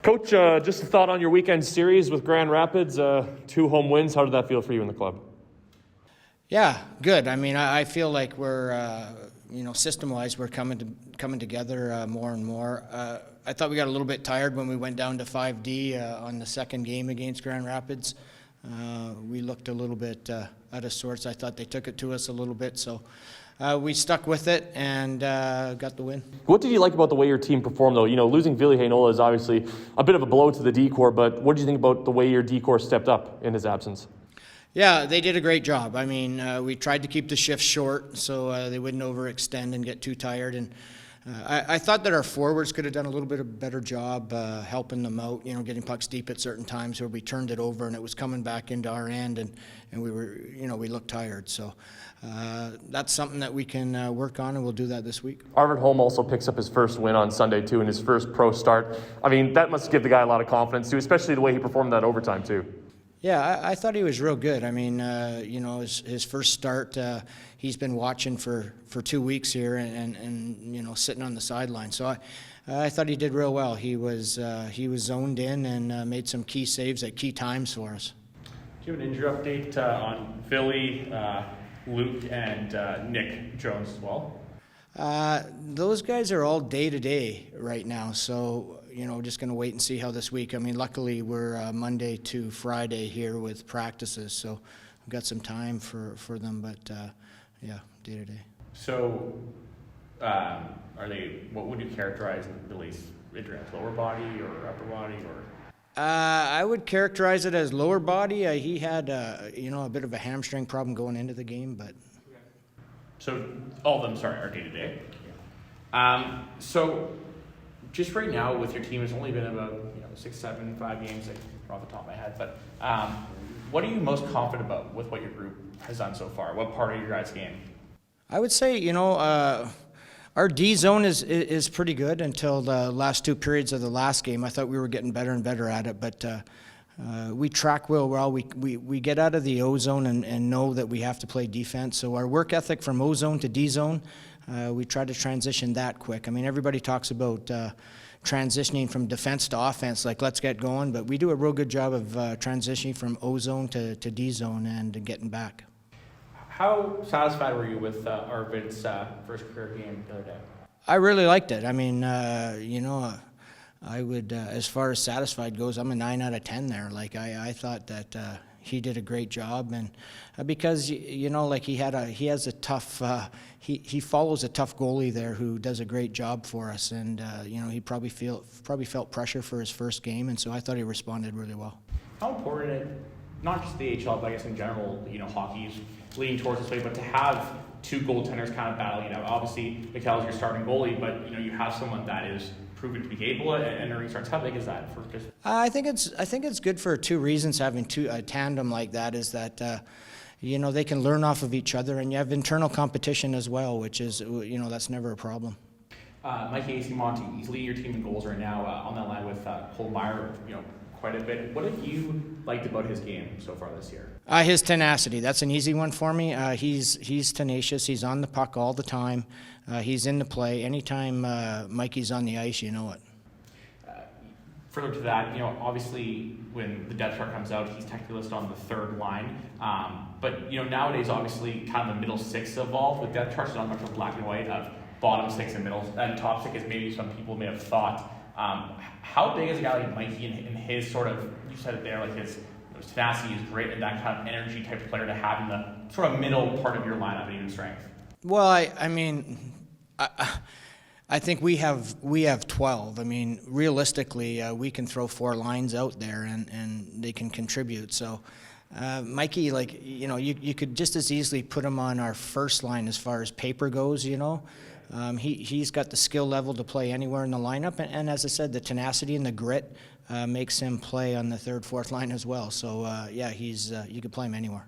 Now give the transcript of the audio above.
Coach, just a thought on your weekend series with Grand Rapids, 2 home wins. How did that feel for you and the club? Yeah, good. I mean, I feel like we're, system-wise, we're coming together more and more. I thought we got a little bit tired when we went down to 5D on the second game against Grand Rapids. We looked a little bit out of sorts. I thought they took it to us a little bit, so we stuck with it and got the win. What did you like about the way your team performed, though? You know, losing Ville Heinola is obviously a bit of a blow to the D-Corps, but what did you think about the way your D-Corps stepped up in his absence? Yeah, they did a great job. I mean, we tried to keep the shifts short so they wouldn't overextend and get too tired. And I thought that our forwards could have done a little bit of a better job helping them out, getting pucks deep at certain times where we turned it over and it was coming back into our end and we were, we looked tired. So that's something that we can work on, and we'll do that this week. Arvid Holm also picks up his first win on Sunday, too, in his first pro start. I mean, that must give the guy a lot of confidence, too, especially the way he performed that overtime, too. Yeah, I thought he was real good. I mean, his first start, he's been watching for 2 weeks here and sitting on the sideline. So I thought he did real well. He was zoned in and made some key saves at key times for us. Do you have an injury update on Philly, Luke, and Nick Jones as well? Those guys are all day-to-day right now, so just going to wait and see how this week. I mean, luckily we're Monday to Friday here with practices, so we've got some time for them, but day-to-day. So are they, what would you characterize Billy's injury? Lower body or upper body, or? I would characterize it as lower body. He had a bit of a hamstring problem going into the game, but. So all of them, are day-to-day. So just right now with your team, it's only been about 6, 7, 5 games, like off the top of my head. But what are you most confident about with what your group has done so far? What part of your guys' game? I would say our D zone is pretty good until the last 2 periods of the last game. I thought we were getting better and better at it, but we track real well. We get out of the O zone and know that we have to play defense. So our work ethic from O zone to D zone, we try to transition that quick. I mean, everybody talks about transitioning from defense to offense, like let's get going, but we do a real good job of transitioning from O zone to D zone and getting back. How satisfied were you with Arvid's first career game the other day? I really liked it. I mean, I would, as far as satisfied goes, I'm a 9 out of 10 there. Like I thought that he did a great job, and because like he has a tough, he follows a tough goalie there who does a great job for us, and he probably felt pressure for his first game, and so I thought he responded really well. How important is it, not just the AHL, but I guess in general, hockey is leaning towards this way, but to have 2 goaltenders kind of battling it out. Obviously, Mikkel's your starting goalie, but you have someone that is proven to be capable and earning starts. How big is that for just? I think it's good for 2 reasons. Having a tandem like that is that they can learn off of each other, and you have internal competition as well, which is that's never a problem. Mikey Monty, he's leading your team in goals right now on that line with Cole Meyer, quite a bit. What have you liked about his game so far this year? His tenacity. That's an easy one for me. He's tenacious. He's on the puck all the time. He's in the play. Anytime Mikey's on the ice, you know it. Further to that, obviously when the depth chart comes out, he's technically listed on the 3rd line. But nowadays, obviously, kind of the middle 6 evolved with depth charts, not much of black and white of bottom 6 and middle and top 6, as maybe some people may have thought. How big is a guy like Mikey in his sort of, you said it there, like his tenacity is great, and that kind of energy type of player to have in the sort of middle part of your lineup and even strength? Well, I mean, I think we have 12. I mean, realistically, we can throw 4 lines out there and they can contribute. So Mikey, you could just as easily put him on our first line as far as paper goes, He's got the skill level to play anywhere in the lineup, and as I said, the tenacity and the grit makes him play on the 3rd, 4th line as well. So, you could play him anywhere.